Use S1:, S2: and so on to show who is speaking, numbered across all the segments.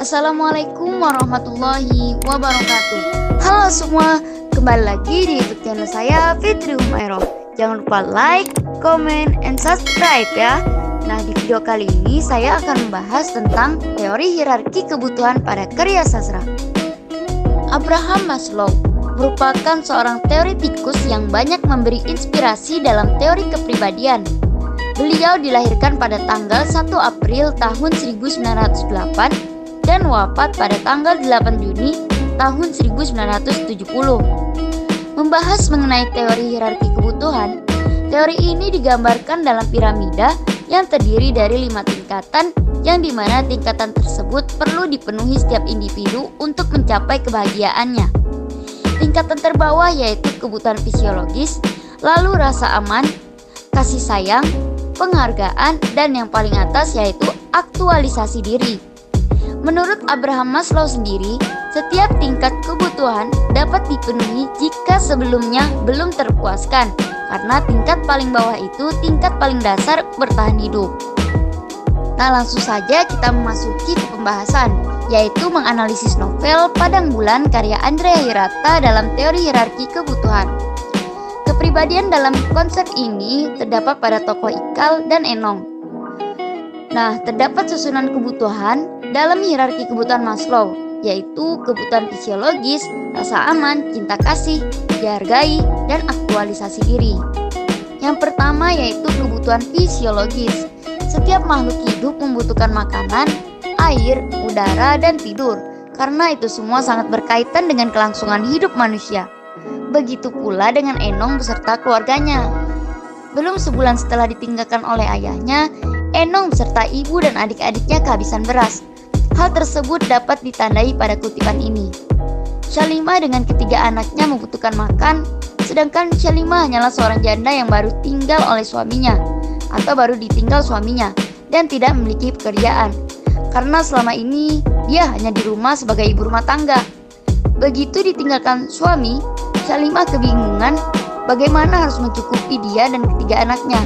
S1: Assalamualaikum warahmatullahi wabarakatuh. Halo semua, kembali lagi di YouTube channel saya, Fitri Humairah. Jangan lupa like, comment, and subscribe ya. Nah, di video kali ini saya akan membahas tentang teori hierarki kebutuhan pada karya sastra. Abraham Maslow merupakan seorang teoretikus yang banyak memberi inspirasi dalam teori kepribadian. Beliau dilahirkan pada tanggal 1 April tahun 1908 dan wafat pada tanggal 8 Juni tahun 1970. Membahas mengenai teori hierarki kebutuhan, teori ini digambarkan dalam piramida yang terdiri dari 5 tingkatan, yang dimana tingkatan tersebut perlu dipenuhi setiap individu untuk mencapai kebahagiaannya. Tingkatan terbawah yaitu kebutuhan fisiologis, lalu rasa aman, kasih sayang, penghargaan, dan yang paling atas yaitu aktualisasi diri. Menurut Abraham Maslow sendiri, setiap tingkat kebutuhan dapat dipenuhi jika sebelumnya belum terpuaskan, karena tingkat paling bawah itu tingkat paling dasar bertahan hidup. Nah, langsung saja kita memasuki ke pembahasan, yaitu menganalisis novel Padang Bulan karya Andrea Hirata dalam teori hierarki kebutuhan. Kepribadian dalam konsep ini terdapat pada tokoh Ikal dan Enong. Nah, terdapat susunan kebutuhan dalam hierarki kebutuhan Maslow, yaitu kebutuhan fisiologis, rasa aman, cinta kasih, dihargai, dan aktualisasi diri. Yang pertama yaitu kebutuhan fisiologis. Setiap makhluk hidup membutuhkan makanan, air, udara, dan tidur, karena itu semua sangat berkaitan dengan kelangsungan hidup manusia. Begitu pula dengan Enong beserta keluarganya. Belum sebulan setelah ditinggalkan oleh ayahnya, Enong beserta ibu dan adik-adiknya kehabisan beras. Hal tersebut dapat ditandai pada kutipan ini. Shalima dengan ketiga anaknya membutuhkan makan, sedangkan Shalima hanyalah seorang janda yang baru tinggal oleh suaminya atau baru ditinggal suaminya dan tidak memiliki pekerjaan, karena selama ini dia hanya di rumah sebagai ibu rumah tangga. Begitu ditinggalkan suami, Shalima kebingungan bagaimana harus mencukupi dia dan ketiga anaknya.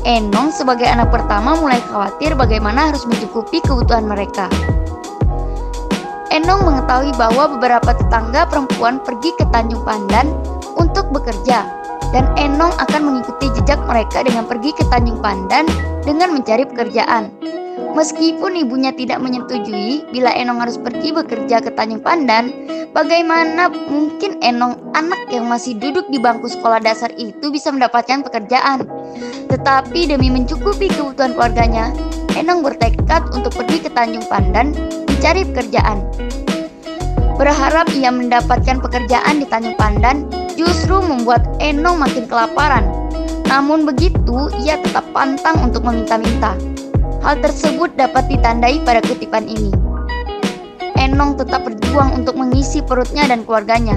S1: Enong sebagai anak pertama mulai khawatir bagaimana harus mencukupi kebutuhan mereka. Enong mengetahui bahwa beberapa tetangga perempuan pergi ke Tanjung Pandan untuk bekerja, dan Enong akan mengikuti jejak mereka dengan pergi ke Tanjung Pandan dengan mencari pekerjaan. Meskipun ibunya tidak menyetujui bila Enong harus pergi bekerja ke Tanjung Pandan, bagaimana mungkin Enong, anak yang masih duduk di bangku sekolah dasar itu, bisa mendapatkan pekerjaan? Tetapi demi mencukupi kebutuhan keluarganya, Enong bertekad untuk pergi ke Tanjung Pandan mencari pekerjaan. Berharap ia mendapatkan pekerjaan di Tanjung Pandan justru membuat Enong makin kelaparan. Namun begitu, ia tetap pantang untuk meminta-minta. Hal tersebut dapat ditandai pada kutipan ini. Enong tetap berjuang untuk mengisi perutnya dan keluarganya,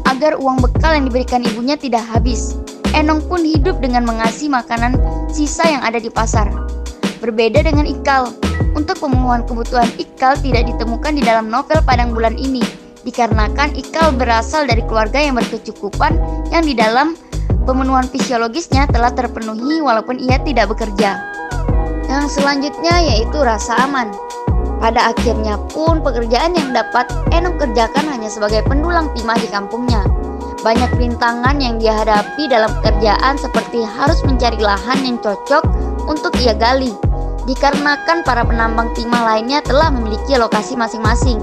S1: agar uang bekal yang diberikan ibunya tidak habis. Enong pun hidup dengan mengasihi makanan sisa yang ada di pasar. Berbeda dengan Ikal, untuk pemenuhan kebutuhan Ikal tidak ditemukan di dalam novel Padang Bulan ini, dikarenakan Ikal berasal dari keluarga yang berkecukupan, yang di dalam pemenuhan fisiologisnya telah terpenuhi walaupun ia tidak bekerja. Yang selanjutnya yaitu rasa aman. Pada akhirnya pun pekerjaan yang dapat Enong kerjakan hanya sebagai pendulang timah di kampungnya. Banyak rintangan yang dia hadapi dalam pekerjaan, seperti harus mencari lahan yang cocok untuk ia gali, dikarenakan para penambang timah lainnya telah memiliki lokasi masing-masing.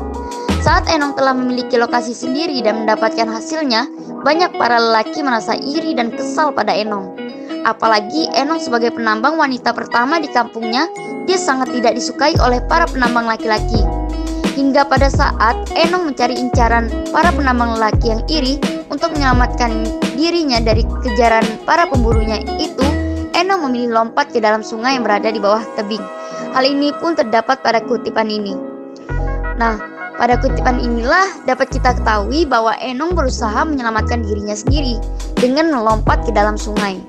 S1: Saat Enong telah memiliki lokasi sendiri dan mendapatkan hasilnya, banyak para lelaki merasa iri dan kesal pada Enong. Apalagi Enong sebagai penambang wanita pertama di kampungnya, dia sangat tidak disukai oleh para penambang laki-laki. Hingga pada saat Enong mencari incaran para penambang lelaki yang iri untuk menyelamatkan dirinya dari kejaran para pemburunya itu, Enong memilih lompat ke dalam sungai yang berada di bawah tebing. Hal ini pun terdapat pada kutipan ini. Nah, pada kutipan inilah dapat kita ketahui bahwa Enong berusaha menyelamatkan dirinya sendiri dengan melompat ke dalam sungai.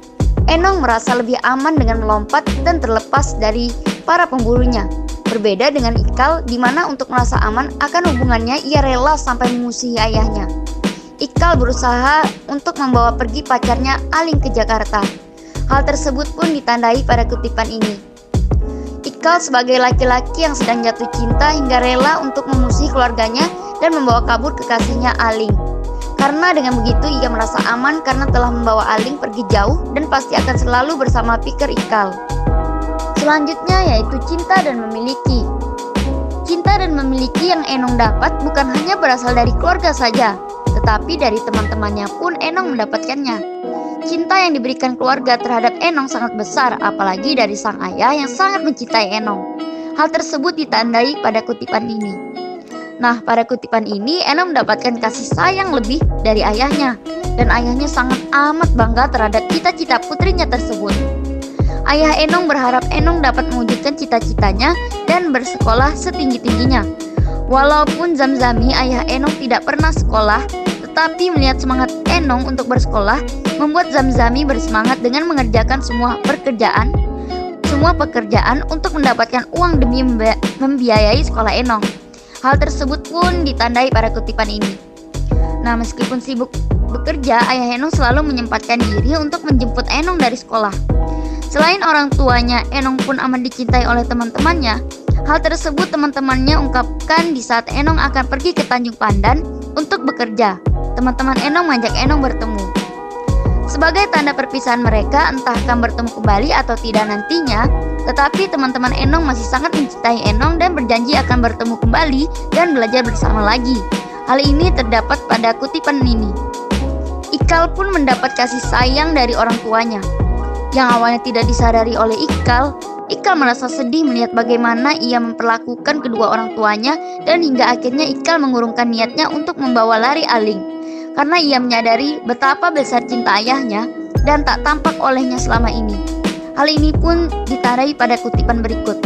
S1: Enong merasa lebih aman dengan melompat dan terlepas dari para pemburunya. Berbeda dengan Ikal, di mana untuk merasa aman akan hubungannya ia rela sampai memusuhi ayahnya. Ikal berusaha untuk membawa pergi pacarnya Aling ke Jakarta. Hal tersebut pun ditandai pada kutipan ini. Ikal sebagai laki-laki yang sedang jatuh cinta hingga rela untuk memusuhi keluarganya dan membawa kabur kekasihnya Aling. Karena dengan begitu ia merasa aman karena telah membawa Aling pergi jauh dan pasti akan selalu bersama pikir Ikal. Selanjutnya yaitu cinta dan memiliki. Cinta dan memiliki yang Enong dapat bukan hanya berasal dari keluarga saja, tetapi dari teman-temannya pun Enong mendapatkannya. Cinta yang diberikan keluarga terhadap Enong sangat besar, apalagi dari sang ayah yang sangat mencintai Enong. Hal tersebut ditandai pada kutipan ini. Nah, pada kutipan ini Enong mendapatkan kasih sayang lebih dari ayahnya, dan ayahnya sangat amat bangga terhadap cita-cita putrinya tersebut. Ayah Enong berharap Enong dapat mewujudkan cita-citanya dan bersekolah setinggi-tingginya. Walaupun Zamzami ayah Enong tidak pernah sekolah, tetapi melihat semangat Enong untuk bersekolah membuat Zamzami bersemangat dengan mengerjakan semua pekerjaan untuk mendapatkan uang demi membiayai sekolah Enong. Hal tersebut pun ditandai pada kutipan ini. Nah, meskipun sibuk bekerja, ayah Enong selalu menyempatkan diri untuk menjemput Enong dari sekolah. Selain orang tuanya, Enong pun amat dicintai oleh teman-temannya. Hal tersebut teman-temannya ungkapkan di saat Enong akan pergi ke Tanjung Pandan untuk bekerja. Teman-teman Enong mengajak Enong bertemu. Sebagai tanda perpisahan mereka, entah akan bertemu kembali atau tidak nantinya, tetapi teman-teman Enong masih sangat mencintai Enong dan berjanji akan bertemu kembali dan belajar bersama lagi. Hal ini terdapat pada kutipan ini. Ikal pun mendapat kasih sayang dari orang tuanya. Yang awalnya tidak disadari oleh Ikal merasa sedih melihat bagaimana ia memperlakukan kedua orang tuanya dan hingga akhirnya Ikal mengurungkan niatnya untuk membawa lari Aling. Karena ia menyadari betapa besar cinta ayahnya dan tak tampak olehnya selama ini. Hal ini pun ditandai pada kutipan berikut.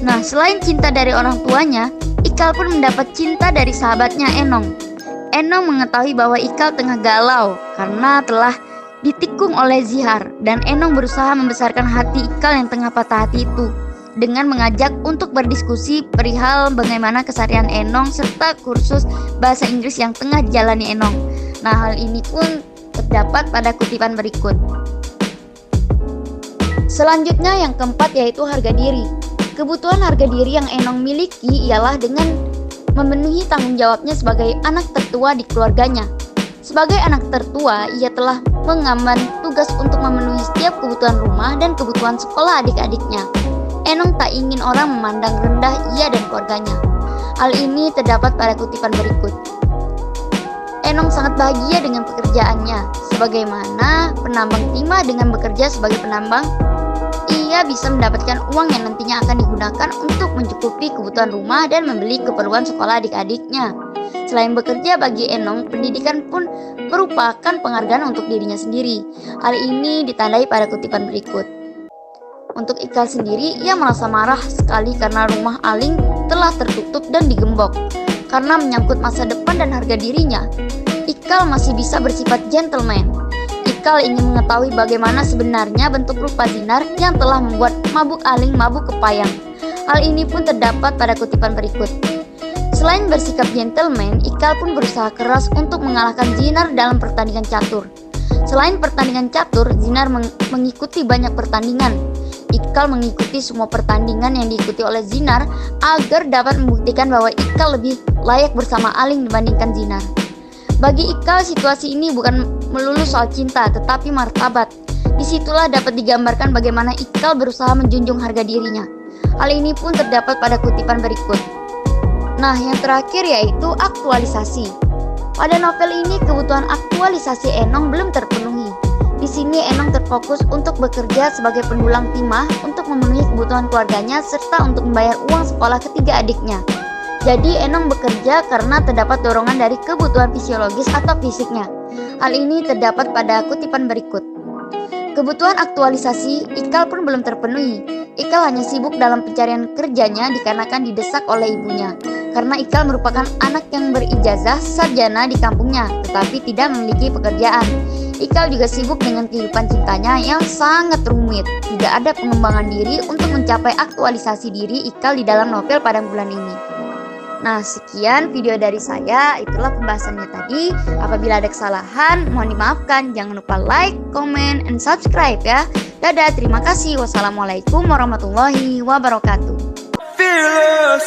S1: Nah, selain cinta dari orang tuanya, Ikal pun mendapat cinta dari sahabatnya Enong. Enong mengetahui bahwa Ikal tengah galau karena telah ditikung oleh Zihar, dan Enong berusaha membesarkan hati Ikal yang tengah patah hati itu dengan mengajak untuk berdiskusi perihal bagaimana keseharian Enong serta kursus bahasa Inggris yang tengah dijalani Enong. Nah, hal ini pun terdapat pada kutipan berikut. Selanjutnya yang keempat yaitu harga diri. Kebutuhan harga diri yang Enong miliki ialah dengan memenuhi tanggung jawabnya sebagai anak tertua di keluarganya. Sebagai anak tertua, ia telah mengemban tugas untuk memenuhi setiap kebutuhan rumah dan kebutuhan sekolah adik-adiknya. Enong tak ingin orang memandang rendah ia dan keluarganya. Hal ini terdapat pada kutipan berikut. Enong sangat bahagia dengan pekerjaannya. Sebagaimana penambang timah dengan bekerja sebagai penambang, ia bisa mendapatkan uang yang nantinya akan digunakan untuk mencukupi kebutuhan rumah dan membeli keperluan sekolah adik-adiknya. Selain bekerja bagi Enong, pendidikan pun merupakan penghargaan untuk dirinya sendiri. Hal ini ditandai pada kutipan berikut. Untuk Ikal sendiri, ia merasa marah sekali karena rumah Aling telah tertutup dan digembok. Karena menyangkut masa depan dan harga dirinya, Ikal masih bisa bersifat gentleman. Ikal ingin mengetahui bagaimana sebenarnya bentuk rupa Zinar yang telah membuat mabuk Aling mabuk kepayang. Hal ini pun terdapat pada kutipan berikut. Selain bersikap gentleman, Ikal pun berusaha keras untuk mengalahkan Zinar dalam pertandingan catur. Selain pertandingan catur, Zinar mengikuti banyak pertandingan. Ikal mengikuti semua pertandingan yang diikuti oleh Zinar agar dapat membuktikan bahwa Ikal lebih layak bersama Aling dibandingkan Zinar. Bagi Ikal, situasi ini bukan melulu soal cinta, tetapi martabat. Disitulah dapat digambarkan bagaimana Ikal berusaha menjunjung harga dirinya. Hal ini pun terdapat pada kutipan berikut. Nah, yang terakhir yaitu aktualisasi. Pada novel ini, kebutuhan aktualisasi Enong belum terpenuhi. Di sini Enong terfokus untuk bekerja sebagai pendulang timah untuk memenuhi kebutuhan keluarganya serta untuk membayar uang sekolah ketiga adiknya. Jadi Enong bekerja karena terdapat dorongan dari kebutuhan fisiologis atau fisiknya. Hal ini terdapat pada kutipan berikut. Kebutuhan aktualisasi Ikal pun belum terpenuhi. Ikal hanya sibuk dalam pencarian kerjanya dikarenakan didesak oleh ibunya. Karena Ikal merupakan anak yang berijazah sarjana di kampungnya, tetapi tidak memiliki pekerjaan. Ikal juga sibuk dengan kehidupan cintanya yang sangat rumit. Tidak ada pengembangan diri untuk mencapai aktualisasi diri Ikal di dalam novel Padang Bulan ini. Nah, sekian video dari saya. Itulah pembahasannya tadi. Apabila ada kesalahan, mohon dimaafkan. Jangan lupa like, comment, and subscribe ya. Dadah, terima kasih. Wassalamualaikum warahmatullahi wabarakatuh.
S2: Fearless.